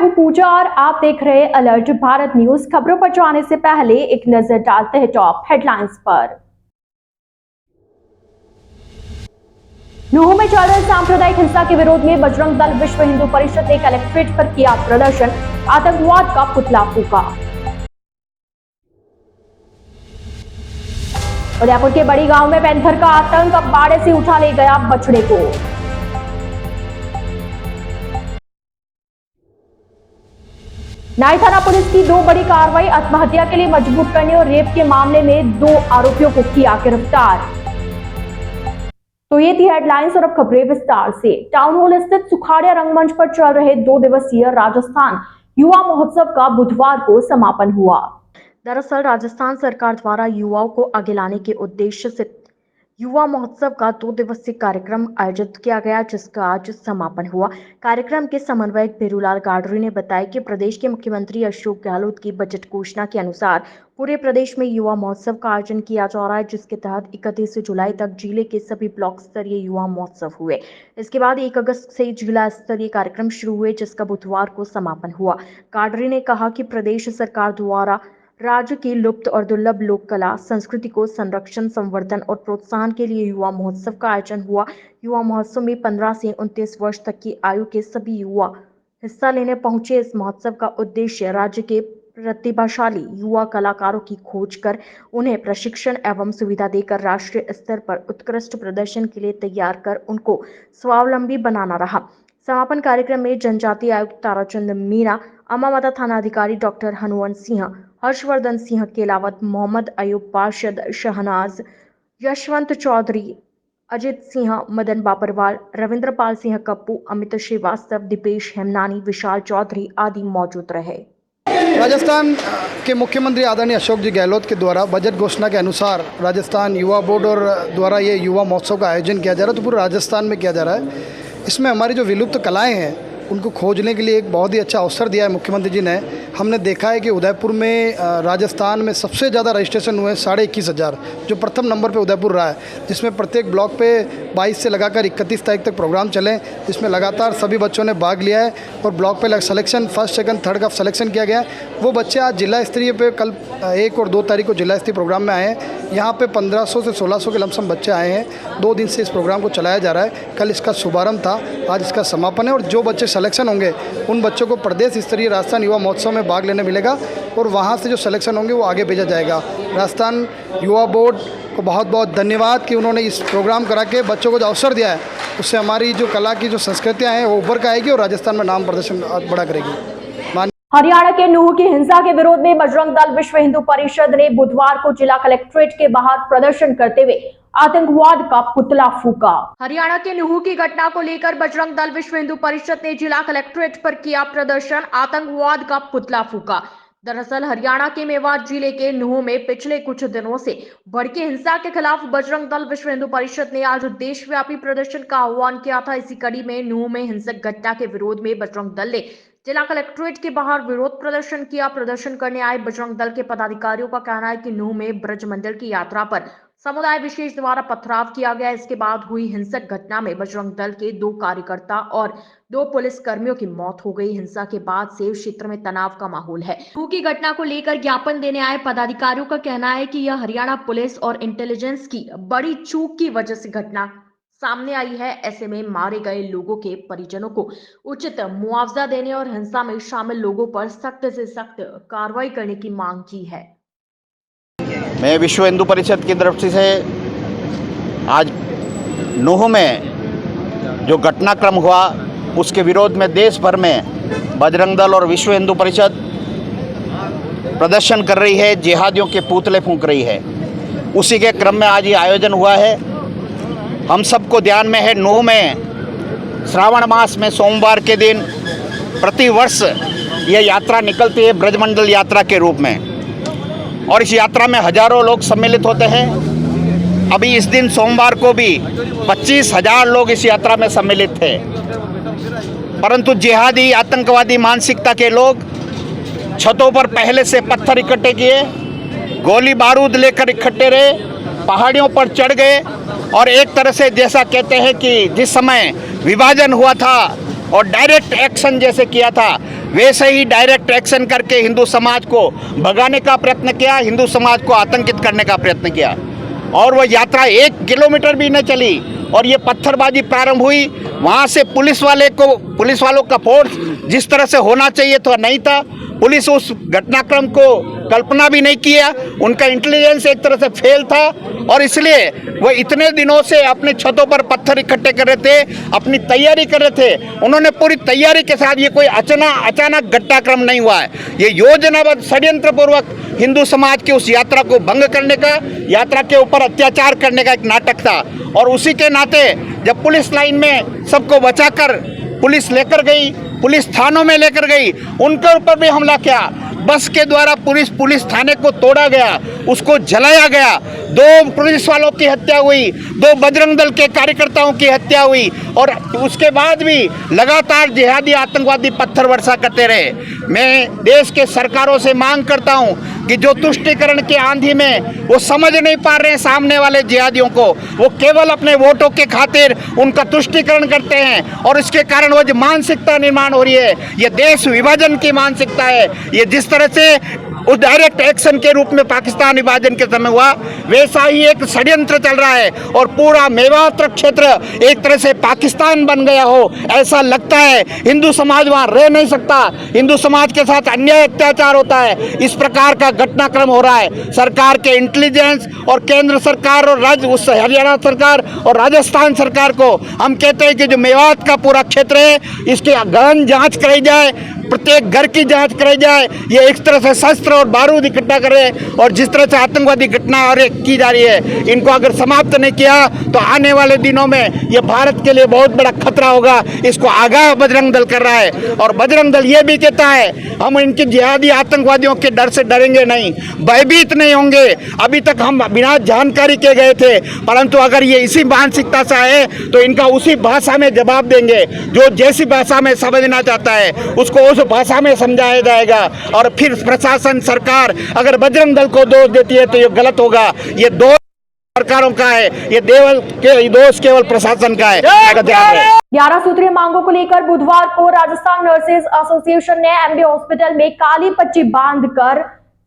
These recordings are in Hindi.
हूं पूजा और आप देख रहे हैं अलर्ट भारत न्यूज। खबरों पर जाने से पहले एक नजर डालते हैं टॉप हेडलाइंस पर। नूह में चल रहे सांप्रदायिक हिंसा के विरोध में बजरंग दल विश्व हिंदू परिषद ने कलेक्ट्रेट पर किया प्रदर्शन, आतंकवाद का पुतला फूंका। उदयपुर के बड़ी गांव में पैंथर का आतंक, अब बाड़े से उठा ले गया बछड़े को। नाई थाना पुलिस की 2 बड़ी कार्रवाई, आत्महत्या के लिए मजबूर करने और रेप के मामले में 2 आरोपियों को किया गिरफ्तार। तो ये थी हेडलाइंस और अब खबरें विस्तार से। टाउन हॉल स्थित सुखाड़िया रंगमंच पर चल रहे 2 दिवसीय राजस्थान युवा महोत्सव का बुधवार को समापन हुआ। दरअसल राजस्थान सरकार द्वारा युवाओं को आगे लाने के उद्देश्य से युवा महोत्सव का 2 दिवसीय कार्यक्रम आयोजित किया गया, जिसका आज समापन हुआ। कार्यक्रम के समन्वयक भेरूलाल गाडरी ने बताया कि प्रदेश के मुख्यमंत्री अशोक गहलोत की बजट घोषणा के अनुसार पूरे प्रदेश में युवा महोत्सव का आयोजन किया जा रहा है, जिसके तहत 31 जुलाई तक जिले के सभी ब्लॉक स्तरीय युवा महोत्सव हुए। इसके बाद 1 अगस्त से जिला स्तरीय कार्यक्रम शुरू हुए, जिसका बुधवार को समापन हुआ। गाडरी ने कहा कि प्रदेश सरकार द्वारा राज्य की लुप्त और दुर्लभ लोक कला संस्कृति को संरक्षण, संवर्धन और प्रोत्साहन के लिए युवा महोत्सव का आयोजन हुआ। युवा महोत्सव में 15 से 29 वर्ष तक की आयु के सभी युवा हिस्सा लेने पहुंचे। इस महोत्सव का उद्देश्य राज्य के प्रतिभाशाली युवा कलाकारों की खोज कर उन्हें प्रशिक्षण एवं सुविधा देकर राष्ट्रीय स्तर पर उत्कृष्ट प्रदर्शन के लिए तैयार कर उनको स्वावलंबी बनाना रहा। समापन कार्यक्रम में जनजातीय आयुक्त ताराचंद मीणा, अमावदा थाना अधिकारी डॉक्टर हनुवंत सिंह, हर्षवर्धन सिंह केलावत, मोहम्मद अयूब, पार्षद शहनाज, यशवंत चौधरी, अजित सिंह, मदन बाबरवाल, रविंद्रपाल सिंह कप्पू, अमित श्रीवास्तव, दीपेश हेमनानी, विशाल चौधरी आदि मौजूद रहे। राजस्थान के मुख्यमंत्री आदरणीय अशोक जी गहलोत के द्वारा बजट घोषणा के अनुसार राजस्थान युवा बोर्ड और द्वारा ये युवा महोत्सव का आयोजन किया जा रहा है, तो पूरे राजस्थान में किया जा रहा है। इसमें हमारी जो विलुप्त कलाएं हैं उनको खोजने के लिए एक बहुत ही अच्छा अवसर दिया है मुख्यमंत्री जी ने। हमने देखा है कि उदयपुर में राजस्थान में सबसे ज़्यादा रजिस्ट्रेशन हुए 21,500, जो प्रथम नंबर पे उदयपुर रहा है, जिसमें प्रत्येक ब्लॉक पे 22 से लगाकर 31 तारीख तक प्रोग्राम चले, जिसमें लगातार सभी बच्चों ने भाग लिया है और ब्लॉक पे सिलेक्शन 1st, 2nd, 3rd का सिलेक्शन किया गया है। वो बच्चे आज जिला स्तरीय पे कल 1 और 2 तारीख को जिला स्तरीय प्रोग्राम में आए हैं। यहाँ पे 1500 से 1600 के लमसम बच्चे आए हैं। 2 दिन से इस प्रोग्राम को चलाया जा रहा है। कल इसका शुभारंभ था, आज इसका समापन है और जो बच्चे सिलेक्शन होंगे उन बच्चों को प्रदेश स्तरीय राजस्थान युवा महोत्सव में भाग लेने मिलेगा और वहाँ से जो सिलेक्शन होंगे वो आगे भेजा जाएगा। राजस्थान युवा बोर्ड को बहुत बहुत धन्यवाद कि उन्होंने इस प्रोग्राम करा के बच्चों को जो अवसर दिया है, उससे हमारी जो कला की जो संस्कृतियाँ हैं वो उभर कर आएगी और राजस्थान में नाम प्रदर्शन बड़ा करेगी। हरियाणा के नूह की हिंसा के विरोध में बजरंग दल विश्व हिंदू परिषद ने बुधवार को जिला कलेक्ट्रेट के बाहर प्रदर्शन करते हुए आतंकवाद का पुतला फूंका। हरियाणा के नूह की घटना को लेकर बजरंग दल विश्व हिंदू परिषद ने जिला कलेक्ट्रेट पर किया प्रदर्शन, आतंकवाद का पुतला फूंका। दरअसल हरियाणा के मेवात जिले के नूह में पिछले कुछ दिनों से भड़की हिंसा के खिलाफ बजरंग दल विश्व हिंदू परिषद ने आज देशव्यापी प्रदर्शन का आह्वान किया था। इसी कड़ी में नूह में हिंसक घटना के विरोध में बजरंग दल ने जिला कलेक्ट्रेट के बाहर विरोध प्रदर्शन किया। प्रदर्शन करने आए बजरंग दल के पदाधिकारियों का कहना है कि नूह में ब्रज मंदिर की यात्रा पर समुदाय विशेष द्वारा पथराव किया गया। इसके बाद हुई हिंसक घटना में बजरंग दल के 2 कार्यकर्ता और 2 पुलिस कर्मियों की मौत हो गई। हिंसा के बाद से क्षेत्र में तनाव का माहौल है। नूह की घटना को लेकर ज्ञापन देने आए पदाधिकारियों का कहना है कि यह हरियाणा पुलिस और इंटेलिजेंस की बड़ी चूक की वजह से घटना सामने आई है। ऐसे में मारे गए लोगों के परिजनों को उचित मुआवजा देने और हिंसा में शामिल लोगों पर सख्त से सख्त कार्रवाई करने की मांग की है। मैं विश्व हिंदू परिषद की तरफ से आज नूह में जो घटनाक्रम हुआ उसके विरोध में देश भर में बजरंग दल और विश्व हिंदू परिषद प्रदर्शन कर रही है, जिहादियों के पुतले फूंक रही है। उसी के क्रम में आज ये आयोजन हुआ है। हम सबको ध्यान में है, नूह में श्रावण मास में सोमवार के दिन प्रतिवर्ष यह यात्रा निकलती है ब्रजमंडल यात्रा के रूप में, और इस यात्रा में हजारों लोग सम्मिलित होते हैं। अभी इस दिन सोमवार को भी 25,000 लोग इस यात्रा में सम्मिलित थे, परंतु जिहादी आतंकवादी मानसिकता के लोग छतों पर पहले से पत्थर इकट्ठे किए, गोली बारूद लेकर इकट्ठे रहे, पहाड़ियों पर चढ़ गए और एक तरह से जैसा कहते हैं कि जिस समय विभाजन हुआ था और डायरेक्ट एक्शन जैसे किया था, वैसे ही डायरेक्ट एक्शन करके हिंदू समाज को भगाने का प्रयत्न किया, हिंदू समाज को आतंकित करने का प्रयत्न किया। और वह यात्रा 1 किलोमीटर भी न चली और ये पत्थरबाजी प्रारंभ हुई। वहाँ से पुलिस वालों का फोर्स जिस तरह से होना चाहिए था नहीं था। पुलिस उस घटनाक्रम को कल्पना भी नहीं किया, उनका इंटेलिजेंस एक तरह से फेल था और इसलिए वो इतने दिनों से अपने छतों पर पत्थर इकट्ठे कर रहे थे, अपनी तैयारी कर रहे थे। उन्होंने पूरी तैयारी के साथ, ये कोई अचानक घटनाक्रम नहीं हुआ है, ये योजनाबद्ध षड्यंत्रपूर्वक हिंदू समाज की उस यात्रा को भंग करने का, यात्रा के ऊपर अत्याचार करने का एक नाटक था। और उसी के नाते जब पुलिस लाइन में सबको बचाकर पुलिस लेकर गई, पुलिस थानों में लेकर गई, उनके ऊपर भी हमला किया। बस के द्वारा पुलिस थाने को तोड़ा गया, उसको जलाया गया, 2 पुलिस वालों की हत्या हुई, 2 बजरंग दल के कार्यकर्ताओं की हत्या हुई और उसके बाद भी लगातार जिहादी आतंकवादी पत्थर वर्षा करते रहे। मैं देश के सरकारों से मांग करता हूं कि जो तुष्टीकरण के आंधी में वो समझ नहीं पा रहे हैं सामने वाले जिहादियों को, वो केवल अपने वोटों के खातिर उनका तुष्टीकरण करते हैं और इसके कारण वो जो मानसिकता निर्माण हो रही है, ये देश विभाजन की मानसिकता है। ये जिस तरह से उस डायरेक्ट एक्शन के रूप में पाकिस्तान विभाजन के समय हुआ, वैसा ही एक षड्यंत्र चल रहा है और पूरा मेवात क्षेत्र एक तरह से पाकिस्तान बन गया हो ऐसा लगता है। हिंदू समाज वहाँ रह नहीं सकता, हिंदू समाज के साथ अन्याय अत्याचार होता है। इस प्रकार का घटनाक्रम हो रहा है। सरकार के इंटेलिजेंस और केंद्र सरकार और हरियाणा सरकार और राजस्थान सरकार को हम कहते हैं कि जो मेवात का पूरा क्षेत्र है, इसकी गहन जांच कराई जाए, प्रत्येक घर की जांच कराई जाए। ये एक तरह से शस्त्र और बारूद इकट्ठा कर रहे हैं और जिस तरह से आतंकवादी घटना और की जा रही है, इनको अगर समाप्त नहीं किया तो आने वाले दिनों में ये भारत के लिए बहुत बड़ा खतरा होगा। इसको आगाह बजरंग दल कर रहा है और बजरंग दल ये भी कहता है हम इनके जिहादी आतंकवादियों के डर से डरेंगे नहीं, भयभीत नहीं होंगे। अभी तक हम बिना जानकारी के गए थे, परंतु अगर ये इसी मानसिकता से आए तो इनका उसी भाषा में जवाब देंगे। जो जैसी भाषा में समझना चाहता है उसको उस भाषा में समझाया जाएगा और फिर प्रशासन सरकार अगर बजरंग दल को दोष देती है तो ये गलत होगा। ये दोष सरकारों का है, ये दोष केवल प्रशासन का है। 11 सूत्रीय मांगों को लेकर बुधवार को राजस्थान नर्सेज एसोसिएशन ने एमबी हॉस्पिटल में काली पट्टी बांधकर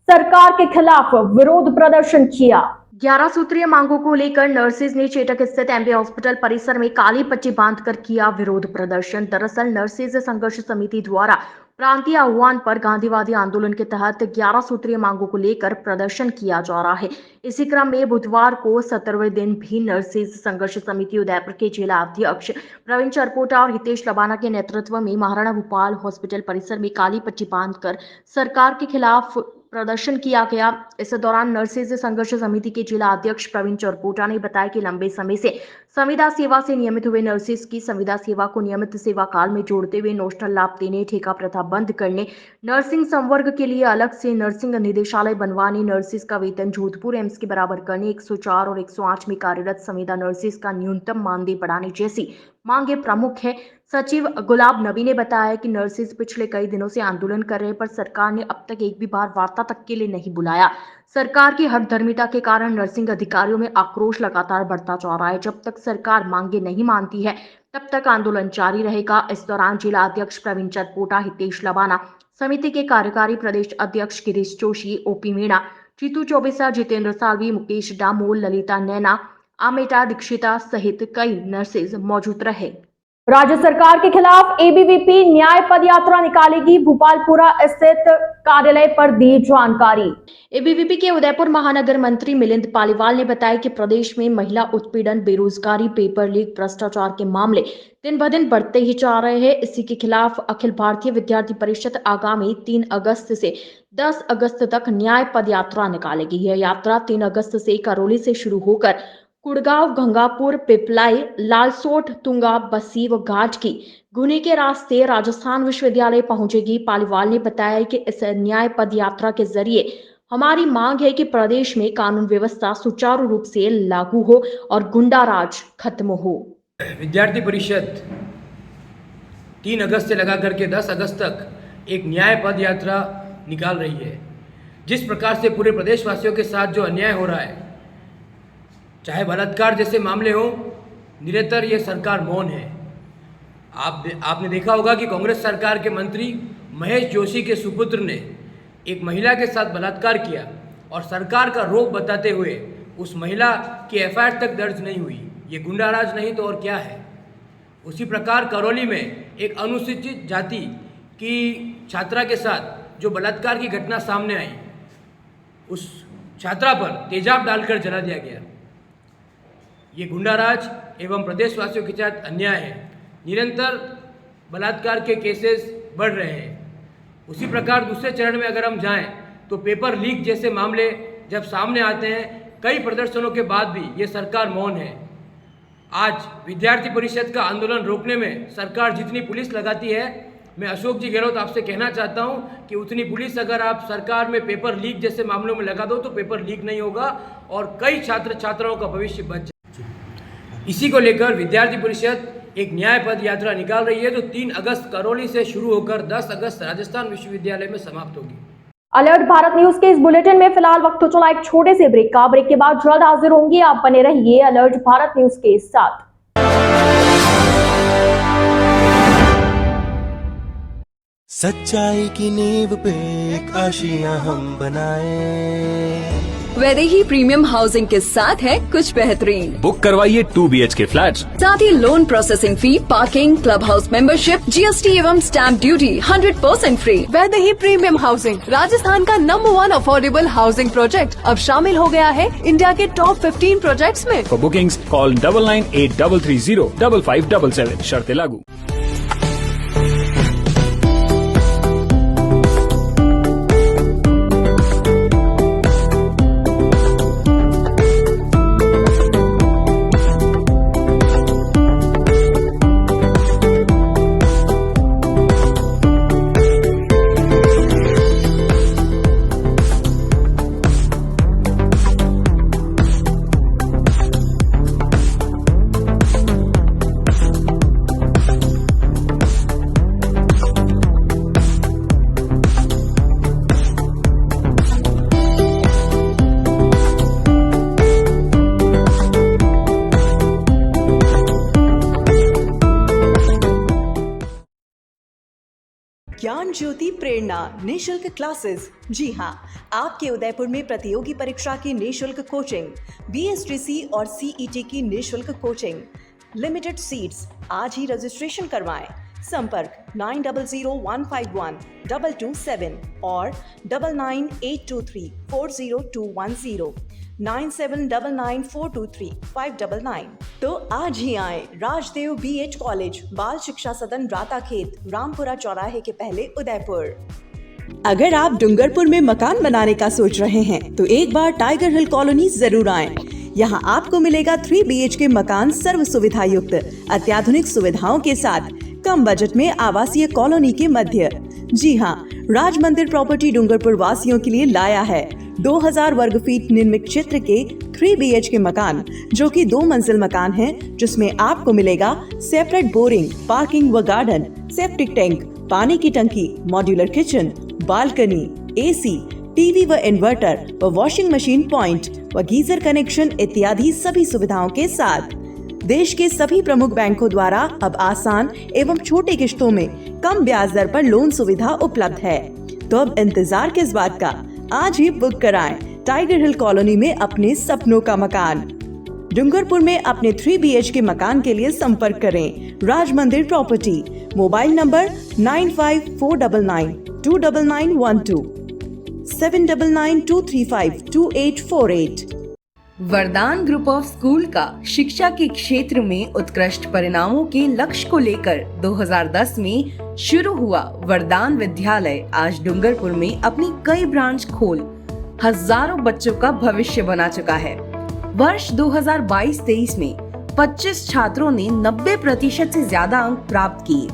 सरकार के खिलाफ विरोध प्रदर्शन किया। 11 सूत्रीय मांगों को लेकर नर्सेज ने चेटक स्थित एमबी हॉस्पिटल परिसर में काली पट्टी बांधकर किया विरोध प्रदर्शन। दरअसल नर्सेज संघर्ष समिति द्वारा प्रांतीय आह्वान पर गांधीवादी आंदोलन के तहत 11 सूत्रीय मांगों को लेकर प्रदर्शन किया जा रहा है। इसी क्रम में बुधवार को 17वें दिन भी नर्सेज संघर्ष समिति उदयपुर के जिला अध्यक्ष प्रवीण चरपोटा और हितेश लबाना के नेतृत्व में महाराणा भूपाल हॉस्पिटल परिसर में काली पट्टी बांधकर सरकार के खिलाफ प्रदर्शन किया गया। इस दौरान नर्सेज संघर्ष समिति के जिला अध्यक्ष प्रवीण चरपोटा ने बताया कि लंबे समय से संविदा सेवा से नियमित हुए नर्सेज की संविदा सेवा को नियमित सेवा काल में जोड़ते हुए नोशनल लाभ देने, ठेका प्रथा बंद करने, नर्सिंग संवर्ग के लिए अलग से नर्सिंग निदेशालय बनवाने, नर्सेज का वेतन जोधपुर एम्स के बराबर करने, 104 और 108 में कार्यरत संविदा नर्सेज का न्यूनतम मानदेय बढ़ाने जैसी मांगे प्रमुख है। सचिव गुलाब नबी ने बताया कि नर्सेज पिछले कई दिनों से आंदोलन कर रहे हैं, पर सरकार ने अब तक एक भी बार वार्ता तक के लिए नहीं बुलाया। सरकार की हठधर्मिता के कारण नर्सिंग अधिकारियों में आक्रोश लगातार बढ़ता जा रहा है। जब तक सरकार मांगे नहीं मानती है तब तक आंदोलन जारी रहेगा। इस दौरान जिला अध्यक्ष प्रवीण चरपोटा, हितेश लबाना, समिति के कार्यकारी प्रदेश अध्यक्ष गिरीश जोशी, ओपी मीणा, जीतू चौबेसा, जितेंद्र सालवी, मुकेश डामोल, ललिता नैना, आमेटा दीक्षिता सहित कई नर्सेज मौजूद रहे। राज्य सरकार के खिलाफ एबीवीपी न्याय पद यात्रा निकालेगी, भोपालपुरा स्थित कार्यालय पर दी जानकारी। एबीवीपी के उदयपुर महानगर मंत्री मिलिंद पालीवाल ने बताया कि प्रदेश में महिला उत्पीड़न, बेरोजगारी, पेपर लीक, भ्रष्टाचार के मामले दिन ब दिन बढ़ते ही जा रहे हैं। इसी के खिलाफ अखिल भारतीय विद्यार्थी परिषद आगामी 3 अगस्त से 10 अगस्त तक न्याय पद यात्रा निकालेगी। यह यात्रा 3 अगस्त से करौली से शुरू होकर कुड़गांव, गंगापुर, पिपलाई, लालसोट, तुंगा, बसीव घाट की गुने के रास्ते राजस्थान विश्वविद्यालय पहुंचेगी। पालीवाल ने बताया कि इस न्याय पद यात्रा के जरिए हमारी मांग है कि प्रदेश में कानून व्यवस्था सुचारू रूप से लागू हो और गुंडाराज खत्म हो। विद्यार्थी परिषद 3 अगस्त से लगा करके 10 अगस्त तक एक न्याय पद यात्रा निकाल रही है। जिस प्रकार से पूरे प्रदेशवासियों के साथ जो अन्याय हो रहा है, चाहे बलात्कार जैसे मामले हों, निरंतर ये सरकार मौन है। आपने देखा होगा कि कांग्रेस सरकार के मंत्री महेश जोशी के सुपुत्र ने एक महिला के साथ बलात्कार किया और सरकार का रोक बताते हुए उस महिला की एफआईआर तक दर्ज नहीं हुई, ये गुंडाराज नहीं तो और क्या है। उसी प्रकार करौली में एक अनुसूचित जाति की छात्रा के साथ जो बलात्कार की घटना सामने आई, उस छात्रा पर तेजाब डालकर जला दिया गया। ये गुंडाराज एवं प्रदेशवासियों के साथ अन्याय है। निरंतर बलात्कार के केसेस बढ़ रहे हैं। उसी प्रकार दूसरे चरण में अगर हम जाएं तो पेपर लीक जैसे मामले जब सामने आते हैं, कई प्रदर्शनों के बाद भी ये सरकार मौन है। आज विद्यार्थी परिषद का आंदोलन रोकने में सरकार जितनी पुलिस लगाती है, मैं अशोक जी गहलोत आपसे कहना चाहता हूं कि उतनी पुलिस अगर आप सरकार में पेपर लीक जैसे मामलों में लगा दो तो पेपर लीक नहीं होगा और कई छात्र छात्राओं का भविष्य बच जाएगा। इसी को लेकर विद्यार्थी परिषद एक न्याय पद यात्रा निकाल रही है जो 3 अगस्त करौली से शुरू होकर 10 अगस्त राजस्थान विश्वविद्यालय में समाप्त होगी। अलर्ट भारत न्यूज के इस बुलेटिन में फिलहाल वक्त हो चला एक छोटे से ब्रेक का। ब्रेक के बाद जल्द हाजिर होंगे, आप बने रहिए अलर्ट भारत न्यूज के साथ। सच्चाई की नींव पे एक आशियां हम बनाए। वैदेही प्रीमियम हाउसिंग के साथ है कुछ बेहतरीन। बुक करवाइए 2 BHK फ्लैट्स। साथ ही loan processing fee, parking, club house membership, GST एवं stamp duty 100% free. Vaidehi premium housing Rajasthan का नंबर 1 अफोर्डेबल हाउसिंग प्रोजेक्ट अब शामिल हो गया है इंडिया के टॉप 15 प्रोजेक्ट्स में। For bookings call 9983305577। शर्तें लागू। ज्ञान ज्योति प्रेरणा निःशुल्क क्लासेस। जी हाँ, आपके उदयपुर में प्रतियोगी परीक्षा की निःशुल्क कोचिंग, BSTC और CET की निःशुल्क कोचिंग, लिमिटेड सीट्स। आज ही रजिस्ट्रेशन करवाएं। संपर्क 9001512227 और 9982340210, 9799423599। तो आज ही आए राजदेव BH कॉलेज, बाल शिक्षा सदन, राताखेत, रामपुरा चौराहे के पहले, उदयपुर। अगर आप डूंगरपुर में मकान बनाने का सोच रहे हैं तो एक बार टाइगर हिल कॉलोनी जरूर आएं। यहाँ आपको मिलेगा 3 BHK मकान सर्व सुविधा युक्त, अत्याधुनिक सुविधाओं के साथ, कम बजट में आवासीय कॉलोनी के मध्य। जी हाँ, राज मंदिर प्रॉपर्टी डूंगरपुर वासियों के लिए लाया है 2000 वर्ग फीट निर्मित क्षेत्र के 3 BHK मकान, जो कि 2 मंजिल मकान है, जिसमें आपको मिलेगा सेपरेट बोरिंग, पार्किंग व गार्डन, सेप्टिक टैंक, पानी की टंकी, modular kitchen, balcony, AC, TV व इन्वर्टर व वॉशिंग मशीन पॉइंट व गीजर कनेक्शन इत्यादि सभी सुविधाओं के साथ। देश के सभी प्रमुख बैंकों द्वारा अब आसान एवं छोटे किश्तों में कम ब्याज दर पर लोन सुविधा उपलब्ध है। तो अब इंतजार किस बात का, आज ही बुक कराएं टाइगर हिल कॉलोनी में अपने सपनों का मकान। डूंगरपुर में अपने 3 BHK मकान के लिए संपर्क करें राज मंदिर प्रॉपर्टी। Mobile number 9549929912, 7992352848। वरदान ग्रुप ऑफ स्कूल का शिक्षा के क्षेत्र में उत्कृष्ट परिणामों के लक्ष्य को लेकर 2010 में शुरू हुआ वरदान विद्यालय आज डूंगरपुर में अपनी कई ब्रांच खोल हजारों बच्चों का भविष्य बना चुका है। वर्ष 2022-23 में 25 छात्रों ने 90% से ज्यादा अंक प्राप्त किए।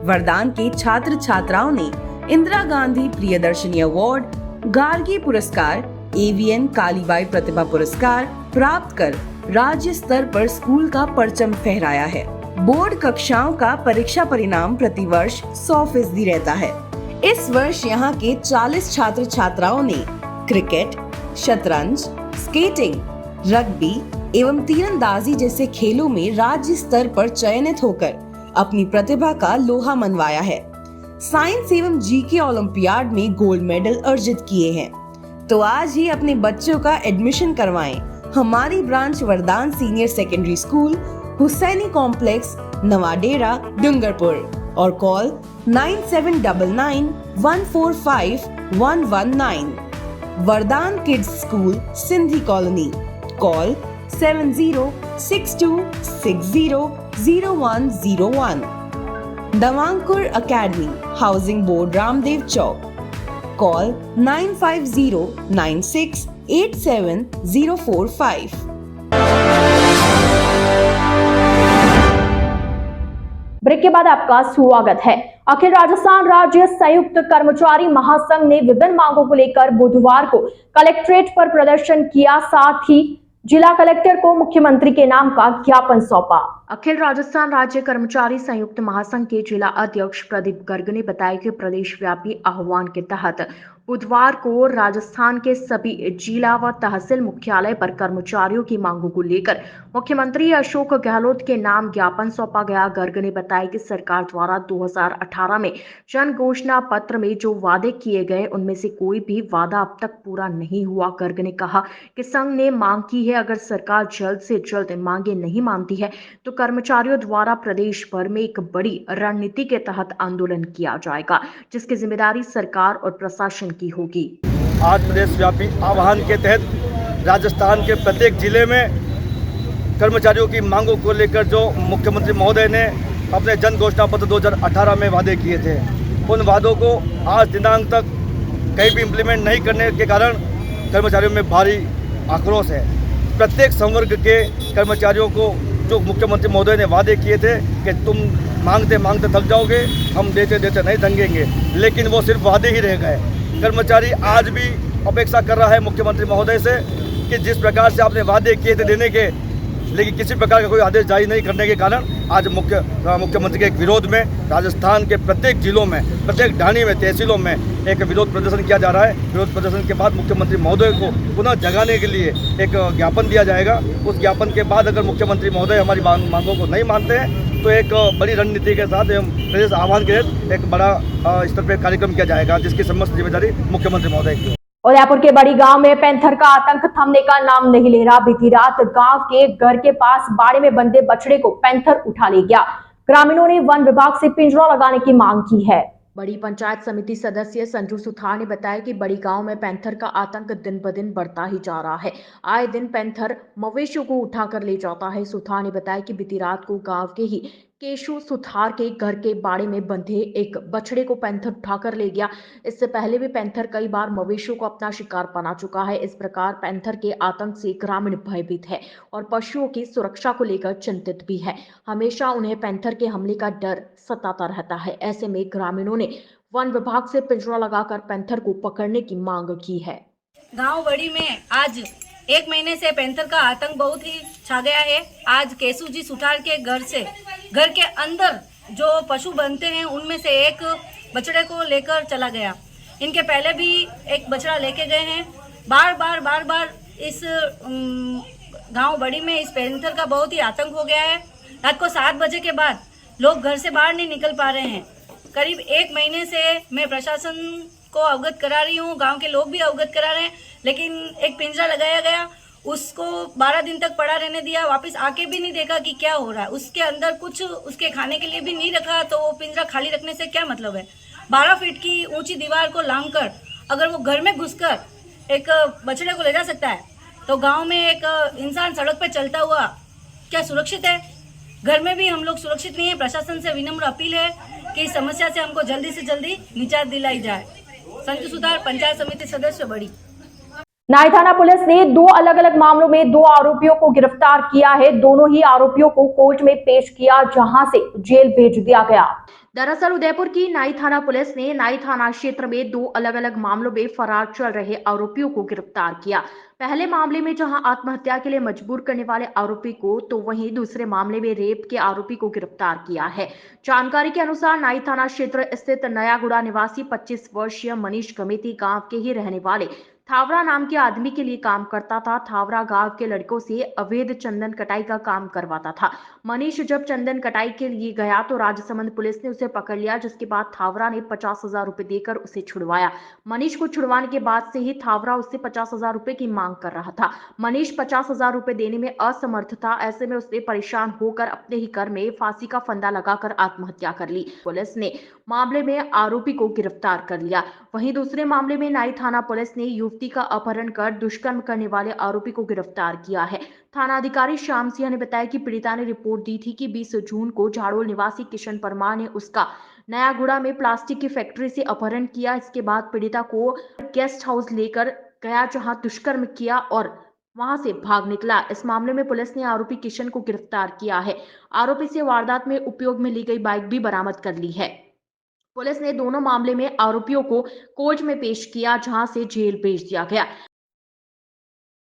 वरदान के छात्र छात्राओं ने इंदिरा गांधी प्रियदर्शनी अवार्ड, गार्गी पुरस्कार, AVN कालीबाई प्रतिभा पुरस्कार प्राप्त कर राज्य स्तर पर स्कूल का परचम फहराया है। बोर्ड कक्षाओं का परीक्षा परिणाम प्रतिवर्ष 100% रहता है। इस वर्ष यहाँ के 40 छात्र छात्राओं ने क्रिकेट, शतरंज, स्केटिंग, रग्बी एवं तीरंदाजी जैसे खेलों में राज्य स्तर पर चयनित होकर अपनी प्रतिभा का लोहा मनवाया है। साइंस एवं जीके ओलंपियाड में गोल्ड मेडल अर्जित किए हैं। तो आज ही अपने बच्चों का एडमिशन करवाएं हमारी branch Vardan senior secondary school, Hussaini complex, Nawadera, Dungarpur और call 9799145119। Vardan kids school, Sindhi colony, call 7062600101। Dawankur academy, housing board, Ramdev chowk, call 9509687045। Break के बाद आपका स्वागत है। अखिल राजस्थान राज्य संयुक्त कर्मचारी महासंघ ने विभिन्न मांगों को लेकर बुधवार को कलेक्ट्रेट पर प्रदर्शन किया, साथ ही जिला कलेक्टर को मुख्यमंत्री के नाम का ज्ञापन सौंपा। अखिल राजस्थान राज्य कर्मचारी संयुक्त महासंघ के जिला अध्यक्ष प्रदीप गर्ग ने बताया कि प्रदेश व्यापी आह्वान के तहत बुधवार को राजस्थान के सभी जिला व तहसील मुख्यालय पर कर्मचारियों की मांगों को लेकर मुख्यमंत्री अशोक गहलोत के नाम ज्ञापन सौंपा गया। गर्ग ने बताया कि सरकार द्वारा 2018 में जन घोषणा पत्र में जो वादे किए गए उनमें से कोई भी वादा अब तक पूरा नहीं हुआ। गर्ग ने कहा कि संघ ने मांग की है, अगर सरकार जल्द से जल्द मांगे नहीं मानती है तो कर्मचारियों द्वारा प्रदेश भर में एक बड़ी रणनीति के तहत आंदोलन किया जाएगा, जिसकी जिम्मेदारी सरकार और प्रशासन की होगी। आज प्रदेश व्यापी आह्वान के तहत राजस्थान के प्रत्येक जिले में कर्मचारियों की मांगों को लेकर जो मुख्यमंत्री महोदय ने अपने जन घोषणा पत्र 2018 में वादे किए थे, उन वादों को आज दिनांक तक कहीं भी इम्प्लीमेंट नहीं करने के कारण कर्मचारियों में भारी आक्रोश है। प्रत्येक संवर्ग के कर्मचारियों को जो मुख्यमंत्री महोदय ने वादे किए थे कि तुम मांगते मांगते थक जाओगे, हम देते देते नहीं थकेंगे, लेकिन वो सिर्फ वादे ही रह गए। कर्मचारी आज भी अपेक्षा कर रहा है मुख्यमंत्री महोदय से कि जिस प्रकार से आपने वादे किए थे देने के, लेकिन किसी प्रकार का कोई आदेश जारी नहीं करने के कारण आज मुख्यमंत्री के विरोध में राजस्थान के प्रत्येक जिलों में, प्रत्येक ढाणी में, तहसीलों में एक विरोध प्रदर्शन किया जा रहा है। विरोध प्रदर्शन के बाद मुख्यमंत्री महोदय को पुनः जगाने के लिए एक ज्ञापन दिया जाएगा। उस ज्ञापन के बाद अगर मुख्यमंत्री महोदय हमारी मांगों को नहीं मानते हैं तो एक बड़ी रणनीति के साथ एवं प्रदेश आह्वान के तहत एक बड़ा स्तर पर कार्यक्रम किया जाएगा, जिसकी समस्त जिम्मेदारी मुख्यमंत्री महोदय की। उदयपुर के बड़ी गांव में पैंथर का आतंक थमने का नाम नहीं ले रहा। बीती रात गांव के घर के पास बाड़े में बंधे बछड़े को पैंथर उठा ले गया। ग्रामीणों ने वन विभाग से पिंजरा लगाने की मांग की है। बड़ी पंचायत समिति सदस्य संजू सुथार ने बताया कि बड़ी गांव में पैंथर का आतंक दिन ब दिन बढ़ता ही जा रहा है। आए दिन पैंथर मवेशियों को उठाकर ले जाता है। सुथार ने बताया कि बीती रात को गांव के ही केशु सुथार के घर के बाड़े में बंधे एक बछड़े को पैंथर उठाकर ले गया। इससे पहले भी पैंथर कई बार मवेशियों को अपना शिकार बना चुका है। इस प्रकार पैंथर के आतंक से ग्रामीण भयभीत है और पशुओं की सुरक्षा को लेकर चिंतित भी है। हमेशा उन्हें पैंथर के हमले का डर सताता रहता है। ऐसे में ग्रामीणों ने वन विभाग से पिंजरा लगाकर पैंथर को पकड़ने की मांग की है। गांव बड़ी में आज 1 महीने से पैंथर का आतंक बहुत ही छा गया है। आज केशु जी सुथार के घर के अंदर जो पशु बनते हैं उनमें से एक बछड़े को लेकर चला गया। इनके पहले भी एक बछड़ा लेके गए हैं। बार बार इस गांव बड़ी में इस पैंथर का बहुत ही आतंक हो गया है। रात को 7 बजे के बाद लोग घर से बाहर नहीं निकल पा रहे हैं। करीब 1 महीने से मैं प्रशासन को अवगत करा रही हूँ, गांव के लोग भी अवगत करा रहे हैं, लेकिन एक पिंजरा लगाया गया, उसको 12 दिन तक पड़ा रहने दिया, वापस आके भी नहीं देखा कि क्या हो रहा है। उसके अंदर कुछ उसके खाने के लिए भी नहीं रखा, तो वो पिंजरा खाली रखने से क्या मतलब है। 12 फीट की ऊंची दीवार को लांघकर अगर वो घर में घुसकर एक बछड़े को ले जा सकता है, तो गांव में एक इंसान सड़क पे चलता हुआ क्या सुरक्षित है? घर में भी हम लोग सुरक्षित नहीं है। प्रशासन से विनम्र अपील है कि इस समस्या से हमको जल्दी से जल्दी निजात दिलाई जाए। संजू सुथार, पंचायत समिति सदस्य, बड़ी। नाई थाना पुलिस ने 2 अलग अलग मामलों में 2 आरोपियों को गिरफ्तार किया है। दोनों ही आरोपियों को कोर्ट में पेश किया, जहां से जेल भेज दिया गया। दरअसल उदयपुर की नाई थाना पुलिस ने नाई थाना क्षेत्र में 2 अलग अलग मामलों में फरार चल रहे आरोपियों को गिरफ्तार किया। पहले मामले में जहां आत्महत्या के लिए मजबूर करने वाले आरोपी को, तो वहीं दूसरे मामले में रेप के आरोपी को गिरफ्तार किया है। जानकारी के अनुसार नाई थाना क्षेत्र स्थित नयागुड़ा निवासी 25 वर्षीय मनीष गमेती गांव के ही रहने वाले थावरा नाम के आदमी के लिए काम करता था। थावरा गांव के लड़कों से अवैध चंदन कटाई का काम करवाता था। मनीष जब चंदन कटाई के लिए गया तो राजसमंद पुलिस ने उसे पकड़ लिया, जिसके बाद थावरा ने 50,000 रुपए देकर उसे छुड़वाया। मनीष को छुड़वाने के बाद से ही थावरा उससे 50,000 रुपए की मांग कर रहा था। मनीष 50,000 रुपए देने में असमर्थ था। ऐसे में उसने परेशान होकर अपने ही घर में फांसी का फंदा लगाकर आत्महत्या कर ली। पुलिस ने मामले में आरोपी को गिरफ्तार कर लिया। वहीं दूसरे मामले में नाई थाना पुलिस ने युवती का अपहरण कर दुष्कर्म करने वाले आरोपी को गिरफ्तार किया है। थाना अधिकारी श्याम सिंह ने बताया कि पीड़िता ने रिपोर्ट दी थी कि 20 जून को झाड़ोल निवासी किशन परमार ने उसका नयागुड़ा में प्लास्टिक की फैक्ट्री से अपहरण किया। इसके बाद पीड़िता को गेस्ट हाउस लेकर गया, जहां दुष्कर्म किया और वहां से भाग निकला। इस मामले में पुलिस ने आरोपी किशन को गिरफ्तार किया है। आरोपी से वारदात में उपयोग में ली गई बाइक भी बरामद कर ली है। पुलिस ने दोनों मामले में आरोपियों को कोर्ट में पेश किया, जहां से जेल भेज दिया गया।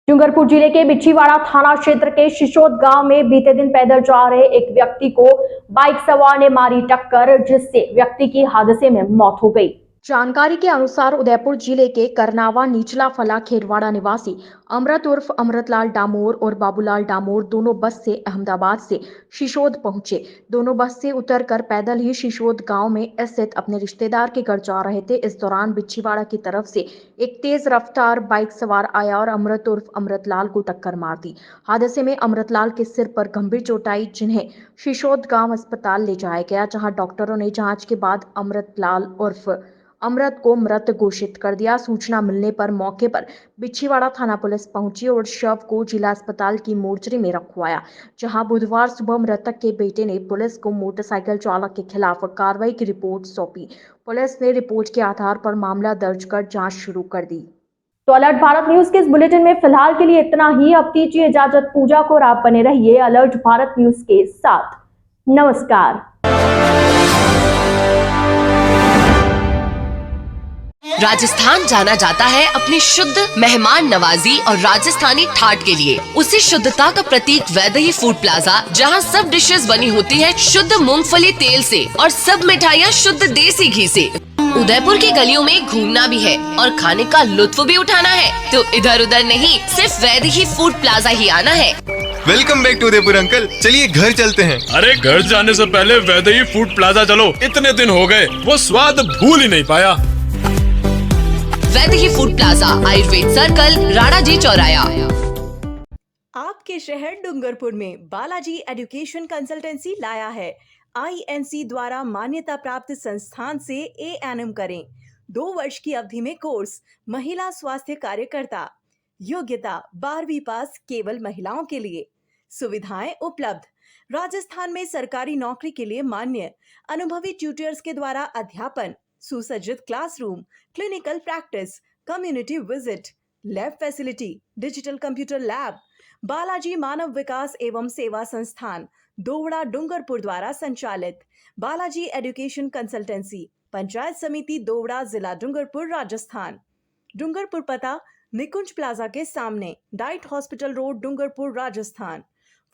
डूंगरपुर जिले के बिछीवाड़ा थाना क्षेत्र के शिशोद गांव में बीते दिन पैदल जा रहे एक व्यक्ति को बाइक सवार ने मारी टक्कर, जिससे व्यक्ति की हादसे में मौत हो गई। जानकारी के अनुसार उदयपुर जिले के करनावा नीचला फला खेरवाड़ा निवासी अमृत उर्फ अमृतलाल डामोर और बाबूलाल डामोर दोनों बस से अहमदाबाद से शिशोद पहुंचे। दोनों बस से उतरकर पैदल ही शिशोद गांव में स्थित अपने रिश्तेदार के घर जा रहे थे। इस दौरान बिछीवाड़ा की तरफ से एक तेज रफ्तार बाइक सवार आया और अमृत उर्फ अमृतलाल को टक्कर मार दी। हादसे में अमृतलाल के सिर पर गंभीर चोट आई, जिन्हें शिशोद गांव अस्पताल ले जाया गया, जहां डॉक्टरों ने जांच के बाद अमृतलाल उर्फ अमृत को मृत घोषित कर दिया। सूचना मिलने पर मौके पर बिछीवाड़ा थाना पुलिस पहुंची और शव को जिला अस्पताल की मोर्चरी में रखवाया, जहां बुधवार सुबह मृतक के बेटे ने पुलिस को मोटरसाइकिल चालक के खिलाफ कार्रवाई की रिपोर्ट सौंपी। पुलिस ने रिपोर्ट के आधार पर मामला दर्ज कर जांच शुरू कर दी। तो अलर्ट भारत न्यूज के इस बुलेटिन में फिलहाल के लिए इतना ही। अब दीजिए इजाजत पूजा को, और आप बने रहिए अलर्ट भारत न्यूज के साथ। नमस्कार। राजस्थान जाना जाता है अपनी शुद्ध मेहमान नवाजी और राजस्थानी ठाट के लिए। उसी शुद्धता का प्रतीक वैदेही फूड प्लाजा, जहां सब डिशेस बनी होती है शुद्ध मूंगफली तेल से और सब मिठाइयाँ शुद्ध देसी घी से। उदयपुर की गलियों में घूमना भी है और खाने का लुत्फ भी उठाना है, तो इधर उधर नहीं, सिर्फ वैदेही फूड प्लाजा ही आना है। Welcome back to Udaipur uncle, चलिए घर चलते हैं। अरे घर जाने से पहले वैदेही फूड प्लाजा चलो, इतने दिन हो गए वो स्वाद भूल ही नहीं पाया। Vaidehi food plaza, Ayurved circle, Rana ji चौराया। आपके शहर डूंगरपुर में बालाजी एजुकेशन कंसल्टेंसी लाया है। INC द्वारा मान्यता प्राप्त संस्थान से ANM करें। 2 वर्ष की अवधि में कोर्स, महिला स्वास्थ्य कार्यकर्ता, योग्यता 12वीं पास, केवल महिलाओं के लिए। सुविधाएं उपलब्ध। राजस्थान में सरकारी नौकरी के लिए मान्य, अनुभवी ट्यूटर्स के द्वारा अध्यापन, सुसज्जित classroom, clinical practice, community visit, lab facility, digital computer lab. Balaji Manav Vikas एवं सेवा संस्थान दोवड़ा डूंगरपुर द्वारा संचालित बालाजी एजुकेशन कंसल्टेंसी, पंचायत समिति दोवड़ा, जिला डूंगरपुर, राजस्थान। डूंगरपुर पता निकुंज प्लाजा के सामने, diet hospital road, Dungarpur, Rajasthan.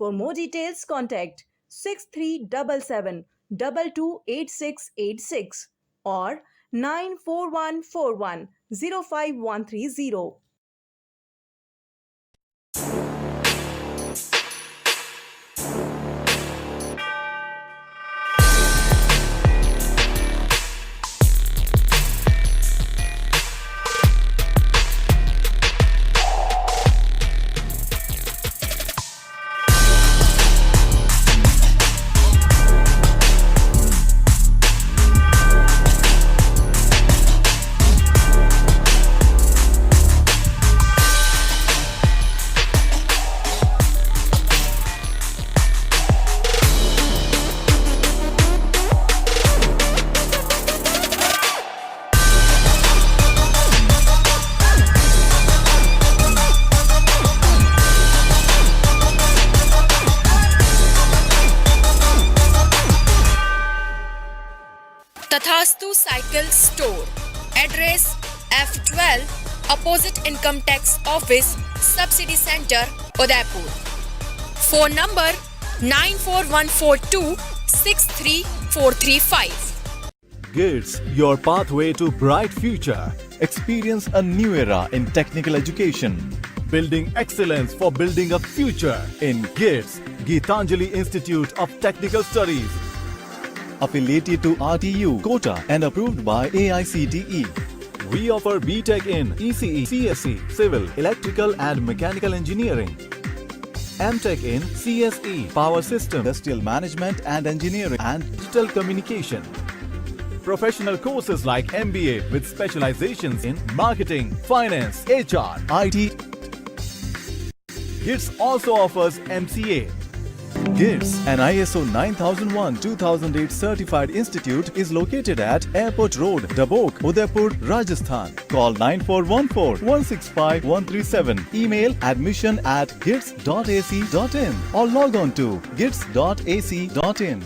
For more details contact 6377 228686 और 9414105130। तथास्तु cycle store, address F12 opposite income tax office, subsidy centre, Udaipur. Phone number 9414263435। Gids, your pathway to bright future. Experience a new era in technical education. Building excellence for building a future in GITS, Geetanjali Institute of Technical Studies. Affiliated to RTU, Kota and approved by AICTE. We offer BTech in ECE, CSE, Civil, Electrical and Mechanical Engineering. MTech in CSE, Power System, Industrial Management and Engineering and Digital Communication. Professional courses like MBA with specializations in Marketing, Finance, HR, IT. GITS also offers MCA. GITS, an ISO 9001-2008 certified institute, is located at Airport Road, Dabok, Udaipur, Rajasthan. Call 9414-165-137. Email admission@gits.ac.in or log on to gits.ac.in.